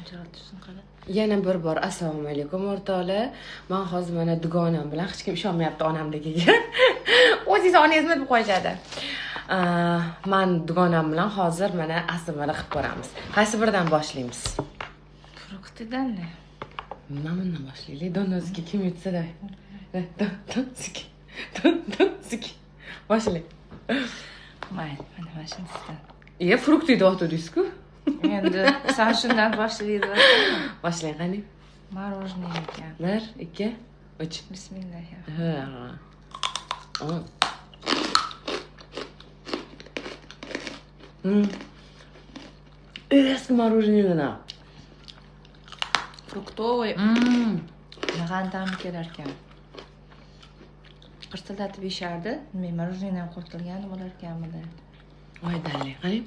chiqartirsin qara. Yana bir bor assalomu alaykum o'rtoqlar. Men hozir mana dugonam bilan hech kim ishonmayapti onamnikiga. O'zingiz onangizni deb qo'yishadi. Men dugonam bilan hozir mana ASMR qilib ko'ramiz. Qaysi biridan boshlaymiz? Fruktidanmi? Mana bundan boshlaylik. Donozga kim yutsa-da. Donozga. Boshlang. Mayli, mana mashinasidan. Frukti deyapti-ku. Endi sen shundan boshlaydi. Boshlang qani. Morоженое ekan. 1, 2, 3. Bismillah. Eski мороженое. Fruktovoy. Nag'an ta'mi kelar ekan. Qirtillatib yeyishardi. Nima morоженое ham qirtilgan bo'lar ekanmidi? Voy dalay, qani.